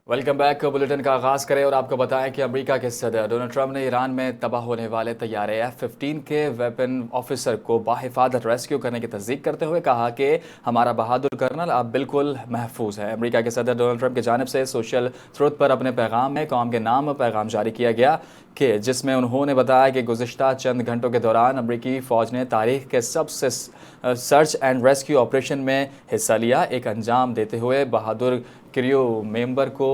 Welcome back bulletin کا آغاز کریں اور آپ کو بتائیں کہ امریکہ کے صدر ڈونلڈ ٹرمپ نے ایران میں تباہ ہونے والے طیارے F-15 کے ویپن آفیسر کو باحفاظت ریسکیو کرنے کی تصدیق کرتے ہوئے کہا کہ ہمارا بہادر کرنل اب بالکل محفوظ ہے۔ امریکہ کے صدر ڈونلڈ ٹرمپ کی جانب سے سوشل ٹروتھ پر اپنے پیغام میں قوم کے نام پیغام جاری کیا گیا کہ جس میں انہوں نے بتایا کہ گزشتہ چند گھنٹوں کے دوران امریکی فوج نے تاریخ کے سب سے سرچ اینڈ ریسکیو آپریشن میں حصہ لیا، ایک انجام دیتے ہوئے بہادر کریو ممبر کو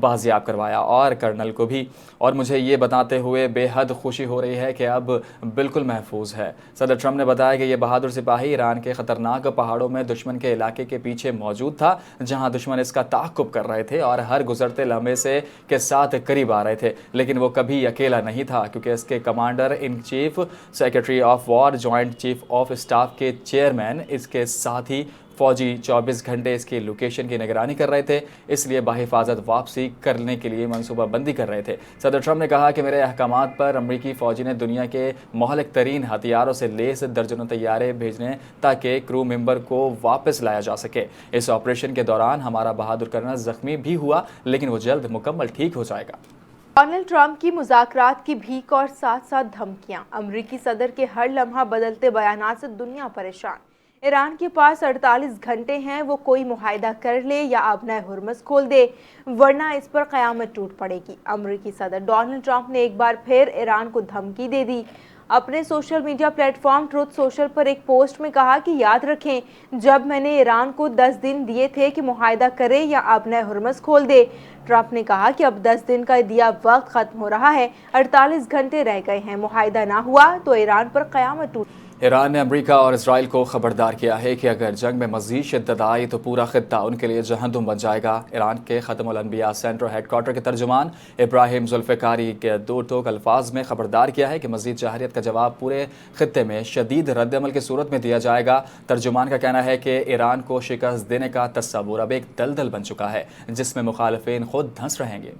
بازیاب کروایا اور کرنل کو بھی، اور مجھے یہ بتاتے ہوئے بے حد خوشی ہو رہی ہے کہ اب بالکل محفوظ ہے۔ صدر ٹرمپ نے بتایا کہ یہ بہادر سپاہی ایران کے خطرناک پہاڑوں میں دشمن کے علاقے کے پیچھے موجود تھا، جہاں دشمن اس کا تعاقب کر رہے تھے اور ہر گزرتے لمحے سے کے ساتھ قریب آ رہے تھے، لیکن وہ کبھی اکیلا نہیں تھا کیونکہ اس کے commander in chief, secretary of war, joint chief of staff کے چیئرمین اس کے ساتھ ہی فوجی 24 گھنٹے اس کی لوکیشن کی نگرانی کر رہے تھے، اس لیے بحفاظت واپسی کرنے کے لیے منصوبہ بندی کر رہے تھے۔ صدر ٹرمپ نے کہا کہ میرے احکامات پر امریکی فوجی نے دنیا کے مہلک ترین ہتھیاروں سے لیس درجنوں طیارے بھیجنے تاکہ کرو ممبر کو واپس لایا جا سکے۔ اس آپریشن کے دوران ہمارا بہادر کرنل زخمی بھی ہوا، لیکن وہ جلد مکمل ٹھیک ہو جائے گا۔ ڈونلڈ ٹرمپ کی مذاکرات کی بھیک اور ساتھ ساتھ دھمکیاں، امریکی صدر کے ہر لمحہ بدلتے بیانات سے دنیا پریشان۔ ایران کے پاس 48 گھنٹے ہیں، وہ کوئی معاہدہ کر لے یا ابنۂ ہرمز کھول دے، ورنہ اس پر قیامت ٹوٹ پڑے گی۔ امریکی صدر ڈونلڈ ٹرمپ نے ایک بار پھر ایران کو دھمکی دے دی۔ اپنے social media platform Truth Social پر ایک پوسٹ میں کہا کہ یاد رکھیں، جب میں نے ایران کو 10 دن دیے تھے کہ معاہدہ کرے یا ابنۂ ہرمز کھول دے۔ ٹرمپ نے کہا کہ اب 10 دن کا دیا وقت ختم ہو رہا ہے، 48 گھنٹے رہ گئے ہیں، معاہدہ نہ ہوا تو ایران پر قیامت ٹوٹ۔ ایران نے امریکہ اور اسرائیل کو خبردار کیا ہے کہ اگر جنگ میں مزید شدت آئی تو پورا خطہ ان کے لیے جہنم بن جائے گا۔ ایران کے ختم الانبیاء سینٹر ہیڈ کوارٹر کے ترجمان ابراہیم ذوالفقاری کے دو ٹوک الفاظ میں خبردار کیا ہے کہ مزید جارحیت کا جواب پورے خطے میں شدید رد عمل کی صورت میں دیا جائے گا۔ ترجمان کا کہنا ہے کہ ایران کو شکست دینے کا تصور اب ایک دلدل بن چکا ہے جس میں مخالفین خود دھنس رہیں گے۔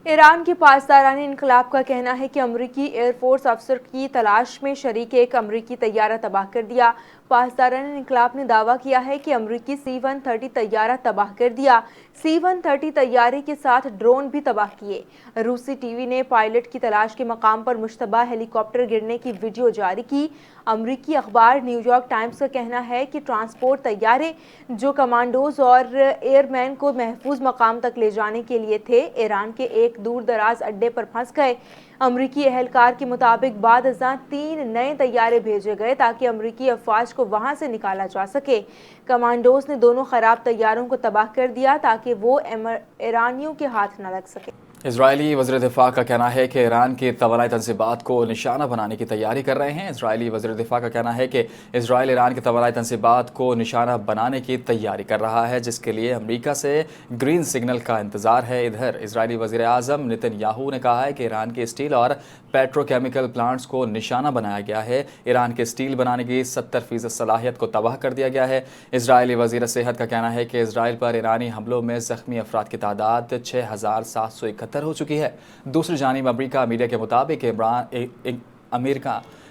ایران کے پاسداران انقلاب کا کہنا ہے کہ امریکی ایئر فورس افسر کی تلاش میں شریک ایک امریکی طیارہ تباہ کر دیا۔ پاسداران انقلاب نے دعویٰ کیا ہے کہ امریکی C-130 طیارہ تباہ کر دیا، C-130 طیارے کے ساتھ ڈرون بھی تباہ کیے۔ روسی ٹی وی نے پائلٹ کی تلاش کے مقام پر مشتبہ ہیلی کاپٹر گرنے کی ویڈیو جاری کی۔ امریکی اخبار نیو یارک ٹائمز کا کہنا ہے کہ ٹرانسپورٹ طیارے جو کمانڈوز اور ایئر مین کو محفوظ مقام تک لے جانے کے لیے تھے، ایران کے ایک دور دراز اڈے پر پھنس گئے۔ امریکی اہلکار کے مطابق بعد ازاں 3 نئے طیارے بھیجے گئے تاکہ امریکی افواج کو وہاں سے نکالا جا سکے۔ کمانڈوز نے دونوں خراب طیاروں کو تباہ کر دیا تاکہ وہ ایرانیوں کے ہاتھ نہ لگ سکے۔ اسرائیلی وزیر دفاع کا کہنا ہے کہ ایران کی توانائی تنصیبات کو نشانہ بنانے کی تیاری کر رہے ہیں۔ اسرائیلی وزیر دفاع کا کہنا ہے کہ اسرائیل ایران کی توانائی تنصیبات کو نشانہ بنانے کی تیاری کر رہا ہے، جس کے لیے امریکہ سے گرین سگنل کا انتظار ہے۔ ادھر اسرائیلی وزیر اعظم نیتن یاہو نے کہا ہے کہ ایران کے اسٹیل اور پیٹرو کیمیکل پلانٹس کو نشانہ بنایا گیا ہے، ایران کے اسٹیل بنانے کی 70% صلاحیت کو تباہ کر دیا گیا ہے۔ اسرائیلی وزیر صحت کا کہنا ہے کہ اسرائیل پر ایرانی حملوں میں زخمی افراد کی تعداد 6771 ہو چکی ہے۔ دوسری جانب امریکہ میڈیا کے مطابق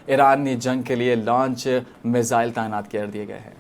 ایرانی جنگ کے لیے لانچ میزائل تعینات کر دیے گئے ہیں۔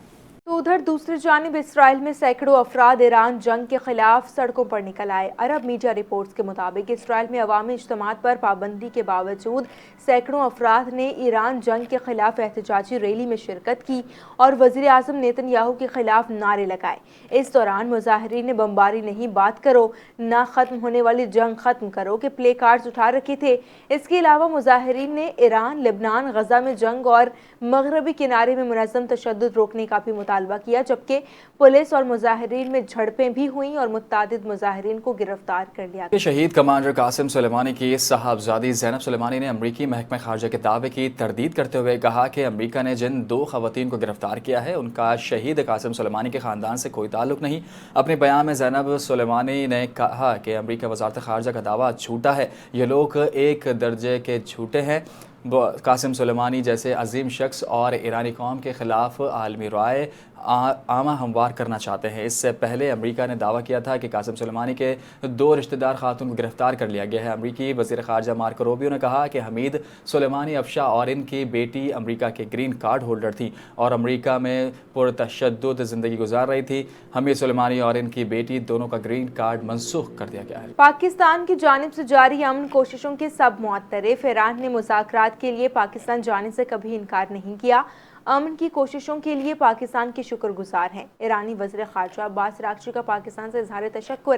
تو ادھر دوسری جانب اسرائیل میں سینکڑوں افراد ایران جنگ کے خلاف سڑکوں پر نکل آئے۔ عرب میڈیا رپورٹس کے مطابق اسرائیل میں عوامی اجتماعات پر پابندی کے باوجود سینکڑوں افراد نے ایران جنگ کے خلاف احتجاجی ریلی میں شرکت کی اور وزیر اعظم نیتن یاہو کے خلاف نعرے لگائے۔ اس دوران مظاہرین نے بمباری نہیں بات کرو، نہ ختم ہونے والی جنگ ختم کرو کے پلے کارڈز اٹھا رکھے تھے۔ اس کے علاوہ مظاہرین نے ایران، لبنان، غزہ میں جنگ اور مغربی کنارے میں منظم تشدد روکنے کا بھی مطالبہ کیا، جبکہ پولیس اور مظاہرین میں جھڑپیں بھی ہوئیں اور متعدد مظاہرین کو گرفتار کر لیا گیا۔ شہید کمانڈر قاسم سلیمانی کی صاحبزادی زینب سلیمانی نے امریکی محکمہ خارجہ کے دعوے کی تردید کرتے ہوئے کہا کہ امریکہ نے جن 2 خواتین کو گرفتار کیا ہے ان کا شہید قاسم سلیمانی کے خاندان سے کوئی تعلق نہیں۔ اپنے بیان میں زینب سلیمانی نے کہا کہ امریکہ وزارت خارجہ کا دعویٰ جھوٹا ہے، یہ لوگ ایک درجے کے جھوٹے ہیں۔ قاسم سلیمانی جیسے عظیم شخص اور ایرانی قوم کے خلاف عالمی رائے آمہ ہموار کرنا چاہتے ہیں۔ اس سے پہلے امریکہ نے دعویٰ کیا تھا کہ قاسم سلیمانی کے 2 رشتہ دار خاتون کو گرفتار کر لیا گیا ہے۔ امریکی وزیر خارجہ مارکو روبیو نے کہا کہ حمید سلیمانی افشا اور ان کی بیٹی امریکہ کے گرین کارڈ ہولڈر تھی اور امریکہ میں پرتشدد زندگی گزار رہی تھی۔ حمید سلیمانی اور ان کی بیٹی دونوں کا گرین کارڈ منسوخ کر دیا گیا ہے۔ پاکستان کی جانب سے جاری امن کوششوں کے سب معترف ایران نے مذاکرات کے لیے پاکستان جانے سے کبھی انکار نہیں کیا۔ امن کی کوششوں کے لیے پاکستان کے شکر گزار ہیں۔ ایرانی وزیر خارجہ عباس اراغچی کا پاکستان سے اظہار تشکر۔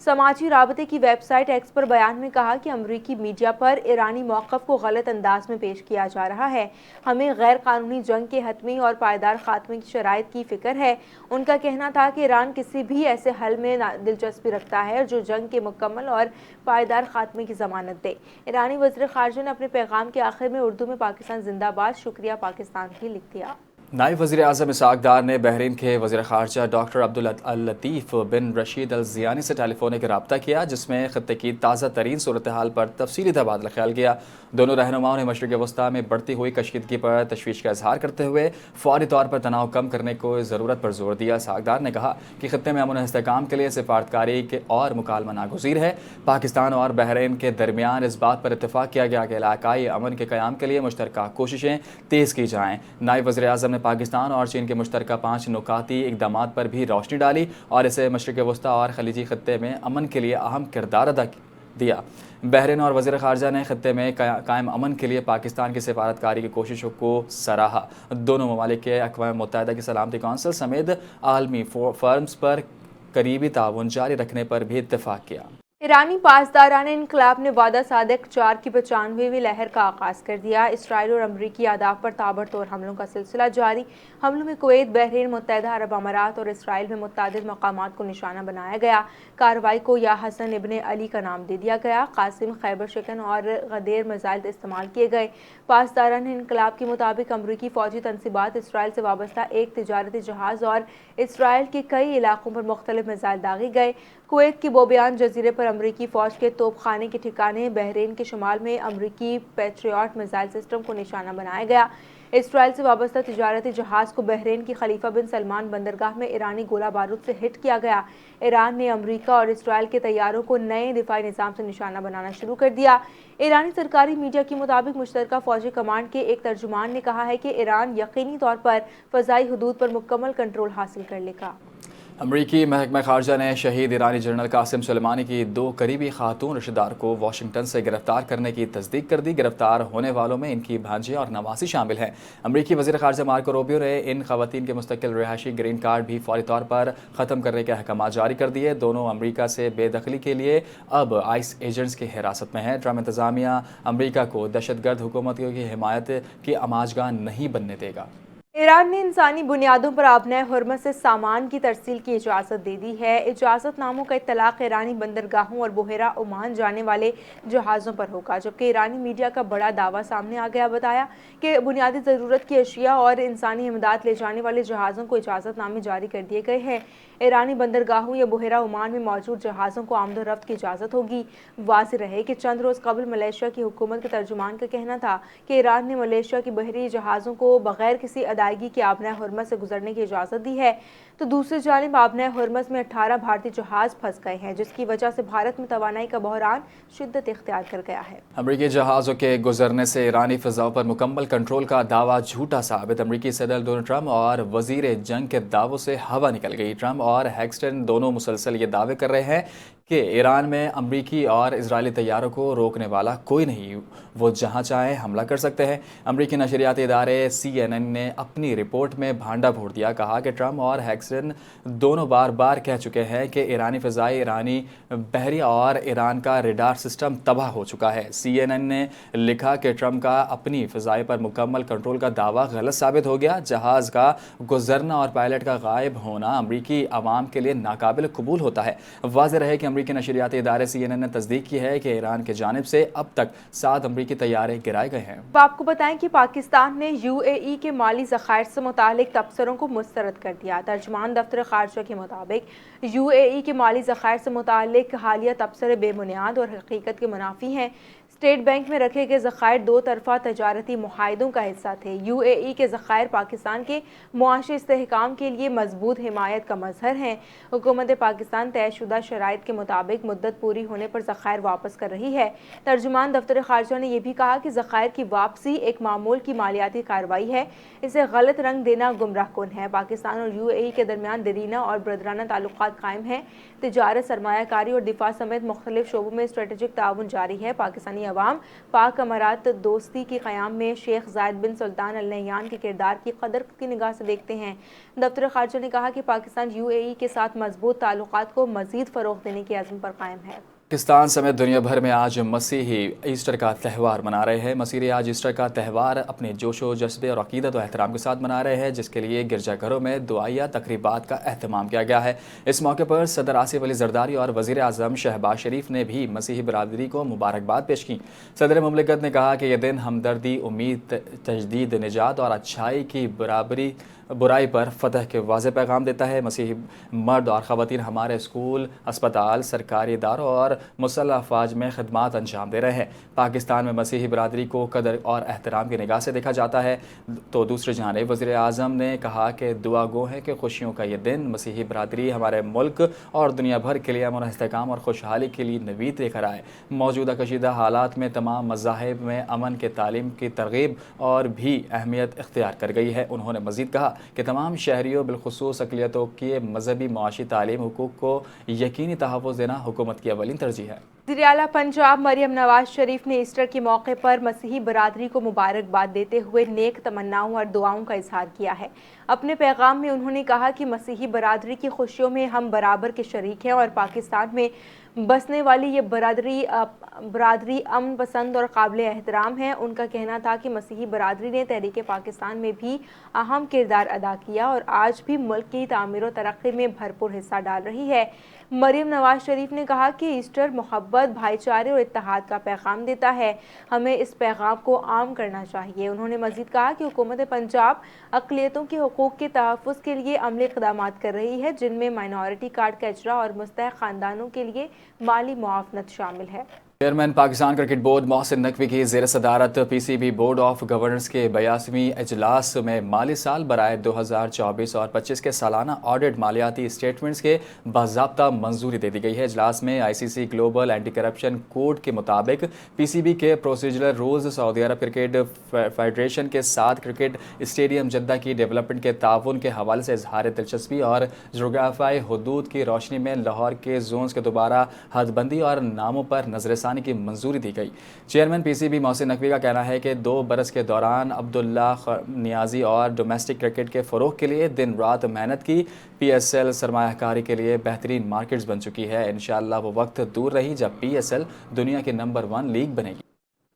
سماجی رابطے کی ویب سائٹ ایکس پر بیان میں کہا کہ امریکی میڈیا پر ایرانی موقف کو غلط انداز میں پیش کیا جا رہا ہے۔ ہمیں غیر قانونی جنگ کے حتمی اور پائیدار خاتمے کی شرائط کی فکر ہے۔ ان کا کہنا تھا کہ ایران کسی بھی ایسے حل میں دلچسپی رکھتا ہے جو جنگ کے مکمل اور پائیدار خاتمے کی ضمانت دے۔ ایرانی وزیر خارجہ نے اپنے پیغام کے آخر میں اردو میں پاکستان زندہ باد، شکریہ پاکستان بھی لکھ دیا۔ نائب وزیر اعظم اسحاق ڈار نے بحرین کے وزیر خارجہ ڈاکٹر عبداللطیف بن رشید الزیانی سے ٹیلی فونک رابطہ کیا، جس میں خطے کی تازہ ترین صورتحال پر تفصیلی تبادلہ خیال کیا۔ دونوں رہنماؤں نے مشرق وسطیٰ میں بڑھتی ہوئی کشیدگی پر تشویش کا اظہار کرتے ہوئے فوری طور پر تناؤ کم کرنے کو ضرورت پر زور دیا۔ اسحاق ڈار نے کہا کہ خطے میں امن و استحکام کے لیے سفارتکاری اور مکالمہ ناگزیر ہے۔ پاکستان اور بحرین کے درمیان اس بات پر اتفاق کیا گیا کہ علاقائی امن کے قیام کے لیے مشترکہ کوششیں تیز کی جائیں۔ نائب وزیر اعظم نے پاکستان اور چین کے مشترکہ 5 نکاتی اقدامات پر بھی روشنی ڈالی اور اسے مشرق وسطیٰ اور خلیجی خطے میں امن کے لیے اہم کردار ادا دیا۔ بحرین اور وزیر خارجہ نے خطے میں قائم امن کے لیے پاکستان کی سفارتکاری کی کوششوں کو سراہا۔ دونوں ممالک کے اقوام متحدہ کی سلامتی کونسل سمیت عالمی فورمز پر قریبی تعاون جاری رکھنے پر بھی اتفاق کیا۔ ایرانی پاسداران انقلاب نے وعدہ صادق 4 کی 95ویں لہر کا آغاز کر دیا۔ اسرائیل اور امریکی اہداف پر تابڑتوڑ حملوں کا سلسلہ جاری۔ حملوں میں کویت، بحرین، متحدہ عرب امارات اور اسرائیل میں متعدد مقامات کو نشانہ بنایا گیا۔ کارروائی کو یا حسن ابن علی کا نام دے دیا گیا۔ قاسم، خیبر شکن اور غدیر میزائل استعمال کیے گئے۔ پاسداران انقلاب کے مطابق امریکی فوجی تنصیبات، اسرائیل سے وابستہ ایک تجارتی جہاز اور اسرائیل کے کئی علاقوں پر مختلف میزائل داغے گئے۔ کویت کے بوبیان جزیرے پر امریکی فوج کے توپ خانے کے ٹھکانے، بحرین کے شمال میں امریکی پیٹریاٹ میزائل سسٹم کو نشانہ بنایا گیا۔ اسرائیل سے وابستہ تجارتی جہاز کو بحرین کی خلیفہ بن سلمان بندرگاہ میں ایرانی گولہ بارود سے ہٹ کیا گیا۔ ایران نے امریکہ اور اسرائیل کے طیاروں کو نئے دفاعی نظام سے نشانہ بنانا شروع کر دیا۔ ایرانی سرکاری میڈیا کے مطابق مشترکہ فوجی کمانڈ کے ایک ترجمان نے کہا ہے کہ ایران یقینی طور پر فضائی حدود پر مکمل کنٹرول حاصل کر لے گا۔ امریکی محکمہ خارجہ نے شہید ایرانی جنرل قاسم سلیمانی کی 2 قریبی خاتون رشتہ دار کو واشنگٹن سے گرفتار کرنے کی تصدیق کر دی۔ گرفتار ہونے والوں میں ان کی بھانجے اور نواسی شامل ہیں۔ امریکی وزیر خارجہ مارکو روبیو نے ان خواتین کے مستقل رہائشی گرین کارڈ بھی فوری طور پر ختم کرنے کے احکامات جاری کر دیے۔ دونوں امریکہ سے بے دخلی کے لیے اب آئس ایجنٹس کی حراست میں ہیں۔ ٹرمپ انتظامیہ امریکہ کو دہشت گرد حکومتوں کی حمایت کی آماجگاہ نہیں بننے دے گا۔ ایران نے انسانی بنیادوں پر آبنائے حرمت سے سامان کی ترسیل کی اجازت دے دی ہے۔ اجازت ناموں کا اطلاق ایرانی بندرگاہوں اور بحیرہ عمان جانے والے جہازوں پر ہوگا، جبکہ ایرانی میڈیا کا بڑا دعویٰ سامنے آ گیا بتایا کہ بنیادی ضرورت کی اشیاء اور انسانی امداد لے جانے والے جہازوں کو اجازت نامے جاری کر دیے گئے ہیں۔ ایرانی بندرگاہوں یا بحیرہ عمان میں موجود جہازوں کو آمد و رفت کی اجازت ہوگی۔ واضح رہے کہ چند روز قبل ملائیشیا کی حکومت کے ترجمان کا کہنا تھا کہ ایران نے ملائیشیا کی بحری جہازوں کو بغیر کسی ادائیگی کے آبنائے حرمت سے گزرنے کی اجازت دی ہے، تو دوسری جانب آبنائے حرمت میں 18 بھارتی جہاز پھنس گئے ہیں، جس کی وجہ سے بھارت میں توانائی کا بحران شدت اختیار کر گیا ہے۔ امریکی جہازوں کے گزرنے سے ایرانی فضاؤں پر مکمل کنٹرول کا دعویٰ جھوٹا ثابت۔ امریکی صدر ڈونلڈ ٹرمپ اور وزیر جنگ کے دعووں سے ہوا نکل گئی۔ ٹرمپ اور ہیگسٹن دونوں مسلسل یہ دعوے کر رہے ہیں کہ ایران میں امریکی اور اسرائیلی طیاروں کو روکنے والا کوئی نہیں، وہ جہاں چاہیں حملہ کر سکتے ہیں۔ امریکی نشریاتی ادارے CNN نے اپنی رپورٹ میں بھانڈا پھوڑ دیا، کہا کہ ٹرمپ اور ہیگسٹن دونوں بار بار کہہ چکے ہیں کہ ایرانی فضائی، ایرانی بحری اور ایران کا ریڈار سسٹم تباہ ہو چکا ہے۔ CNN نے لکھا کہ ٹرمپ کا اپنی فضائی پر مکمل کنٹرول کا دعویٰ غلط ثابت ہو گیا۔ جہاز کا گزرنا اور پائلٹ کا غائب ہونا امریکی عوام کے لیے ناقابل قبول ہوتا ہے۔ واضح رہے کہ امریکی نشریاتی ادارے CNN نے تصدیق کی ہے کہ ایران کی جانب سے اب تک 7 امریکی طیارے گرائے گئے ہیں۔ آپ کو بتائیں کہ پاکستان نے UAE کے مالی ذخائر سے متعلق تبصروں کو مسترد کر دیا۔ ترجمان دفتر خارجہ کے مطابق UAE کے مالی ذخائر سے متعلق حالیہ تبصرے بے بنیاد اور حقیقت کے منافی ہیں۔ اسٹیٹ بینک میں رکھے گئے ذخائر دو طرفہ تجارتی معاہدوں کا حصہ تھے۔ UAE کے ذخائر پاکستان کے معاشی استحکام کے لیے مضبوط حمایت کا مظہر ہیں۔ حکومت پاکستان طے شدہ شرائط کے مطابق مدت پوری ہونے پر ذخائر واپس کر رہی ہے۔ ترجمان دفتر خارجہ نے یہ بھی کہا کہ ذخائر کی واپسی ایک معمول کی مالیاتی کارروائی ہے، اسے غلط رنگ دینا گمراہ کن ہے۔ پاکستان اور UAE کے درمیان دیرینہ اور برادرانہ تعلقات قائم ہیں۔ تجارت، سرمایہ کاری اور دفاع سمیت مختلف شعبوں میں اسٹریٹجک تعاون جاری ہے۔ پاکستانی عوام پاک امارات دوستی کے قیام میں شیخ زائد بن سلطان ال نہیان کے کردار کی قدر کی نگاہ سے دیکھتے ہیں۔ دفتر خارجہ نے کہا کہ پاکستان UAE کے ساتھ مضبوط تعلقات کو مزید فروغ دینے کے عزم پر قائم ہے۔ پاکستان سمیت دنیا بھر میں آج مسیحی ایسٹر کا تہوار منا رہے ہیں۔ مسیحی آج ایسٹر کا تہوار اپنے جوش و جذبے اور عقیدت و احترام کے ساتھ منا رہے ہیں، جس کے لیے گرجا گھروں میں دعائیہ تقریبات کا اہتمام کیا گیا ہے۔ اس موقع پر صدر آصف علی زرداری اور وزیر اعظم شہباز شریف نے بھی مسیحی برادری کو مبارکباد پیش کی۔ صدر مملکت نے کہا کہ یہ دن ہمدردی، امید، تجدید نجات اور اچھائی کی برائی پر فتح کے واضح پیغام دیتا ہے۔ مسیحی مرد اور خواتین ہمارے اسکول، اسپتال، سرکاری اداروں اور مسلح افواج میں خدمات انجام دے رہے ہیں۔ پاکستان میں مسیحی برادری کو قدر اور احترام کی نگاہ سے دیکھا جاتا ہے، تو دوسری جانب وزیر اعظم نے کہا کہ دعا گو ہے کہ خوشیوں کا یہ دن مسیحی برادری ہمارے ملک اور دنیا بھر کے لیے امن و استحکام اور خوشحالی کے لیے نوید لے کر آئے۔ موجودہ کشیدہ حالات میں تمام مذاہب میں امن کے تعلیم کی ترغیب اور بھی اہمیت اختیار کر گئی ہے۔ انہوں نے مزید کہا کہ تمام شہریوں بالخصوص اقلیتوں کے مذہبی، معاشی، تعلیم حقوق کو یقینی تحفظ دینا حکومت کی اولین ترجیح ہے۔ وزیر اعلیٰ پنجاب مریم نواز شریف نے ایسٹر کے موقع پر مسیحی برادری کو مبارکباد دیتے ہوئے نیک تمناؤں اور دعاؤں کا اظہار کیا ہے۔ اپنے پیغام میں انہوں نے کہا کہ مسیحی برادری کی خوشیوں میں ہم برابر کے شریک ہیں اور پاکستان میں بسنے والی یہ برادری امن پسند اور قابل احترام ہے۔ ان کا کہنا تھا کہ مسیحی برادری نے تحریک پاکستان میں بھی اہم کردار ادا کیا اور آج بھی ملک کی تعمیر و ترقی میں بھرپور حصہ ڈال رہی ہے۔ مریم نواز شریف نے کہا کہ ایسٹر محبت، بھائی چارے اور اتحاد کا پیغام دیتا ہے، ہمیں اس پیغام کو عام کرنا چاہیے۔ انہوں نے مزید کہا کہ حکومت پنجاب اقلیتوں کے حقوق کے تحفظ کے لیے عملی اقدامات کر رہی ہے، جن میں مائنورٹی کارڈ کا اجرا اور مستحق خاندانوں کے لیے مالی معاونت شامل ہے۔ Chairman Pakistan cricket board Mohsin Naqvi کی زیر صدارت PCB بورڈ آف گورنرز کے 82ویں اجلاس میں مالی سال برائے 2024 اور 25 کے سالانہ آڈٹ مالیاتی اسٹیٹمنٹس کے باضابطہ منظوری دے دی گئی ہے۔ اجلاس میں ICC global anti corruption code کے مطابق PCB کے پروسیجرل رولز، سعودی عرب کرکٹ فیڈریشن کے ساتھ کرکٹ اسٹیڈیم جدہ کی ڈیولپمنٹ کے تعاون کے حوالے سے اظہار دلچسپی اور جغرافیائی حدود کی روشنی میں لاہور کے زونز کے دوبارہ حد بندی اور ناموں پر نظر ثانی کی منظوری دی گئی۔ چیئرمین PCB محسن نقوی کا کہنا ہے کہ 2 برس کے دوران عبداللہ نیازی اور ڈومیسٹک کرکٹ کے فروغ کے لیے دن رات محنت کی۔ PSL سرمایہ کاری کے لیے بہترین مارکیٹس بن چکی ہے۔ انشاءاللہ وہ وقت دور نہیں جب PSL دنیا کی نمبر 1 لیگ بنے گی۔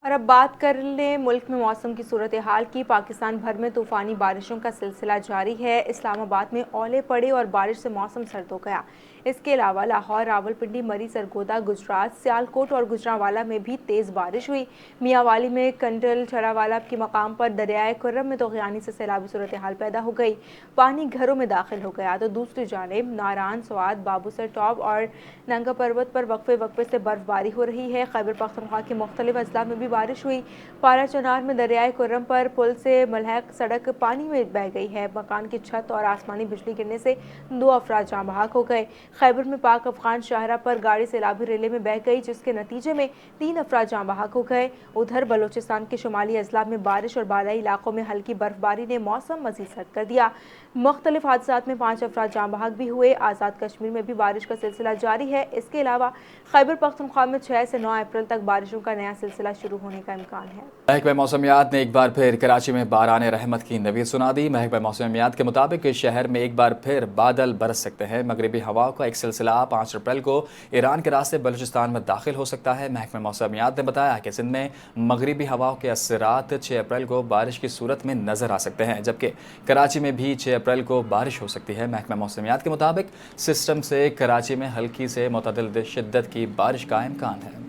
اور اب بات کر لیں ملک میں موسم کی صورتحال کی۔ پاکستان بھر میں طوفانی بارشوں کا سلسلہ جاری ہے۔ اسلام آباد میں اولے پڑے اور بارش سے موسم سرد ہو گیا۔ اس کے علاوہ لاہور، راولپنڈی، مری، سرگودا، گجرات، سیالکوٹ اور گجرانوالہ میں بھی تیز بارش ہوئی۔ میاں والی میں کنڈل چھڑاوالا کے مقام پر دریائے کرم میں طغیانی سے سیلابی صورتحال پیدا ہو گئی، پانی گھروں میں داخل ہو گیا، تو دوسری جانب ناران، سوات، بابوسر ٹاپ اور ننگا پروت پر وقفے سے برف باری ہو رہی ہے۔ خیبر پختونخوا کے مختلف اضلاع میں بھی بارش ہوئی۔ پارا چنار میں دریائے کرم پر پل سے ملحق سڑک پانی میں بہہ گئی ہے۔ مکان کی چھت اور آسمانی بجلی گرنے سے 2 افراد جاں بحق ہو گئے۔ خیبر میں پاک افغان شاہراہ پر گاڑی سیلابی ریلے میں بہہ گئی، جس کے نتیجے میں 3 افراد جاں بحق ہو گئے۔ ادھر بلوچستان کے شمالی اضلاع میں بارش اور بالائی علاقوں میں ہلکی برف باری نے موسم مزید سرد کر دیا۔ مختلف حادثات میں 5 افراد جاں بحق بھی ہوئے۔ آزاد کشمیر میں بھی بارش کا سلسلہ جاری ہے۔ اس کے علاوہ خیبر پختونخوا میں 6 سے 9 اپریل تک بارشوں کا نیا سلسلہ شروع ہونے کا امکان ہے۔ محکمہ موسمیات نے ایک بار پھر کراچی میں باران رحمت کی نوید سنا دی۔ محکمہ موسمیات کے مطابق شہر میں ایک بار پھر بادل برس سکتے ہیں۔ مغربی ہواؤں کا ایک سلسلہ 5 اپریل کو ایران کے راستے بلوچستان میں داخل ہو سکتا ہے۔ محکمہ موسمیات نے بتایا کہ سندھ میں مغربی ہواؤں کے اثرات 6 اپریل کو بارش کی صورت میں نظر آ سکتے ہیں، جبکہ کراچی میں بھی 6 اپریل کو بارش ہو سکتی ہے۔ محکمہ موسمیات کے مطابق سسٹم سے کراچی میں ہلکی سے معتدل شدت کی بارش کا امکان ہے۔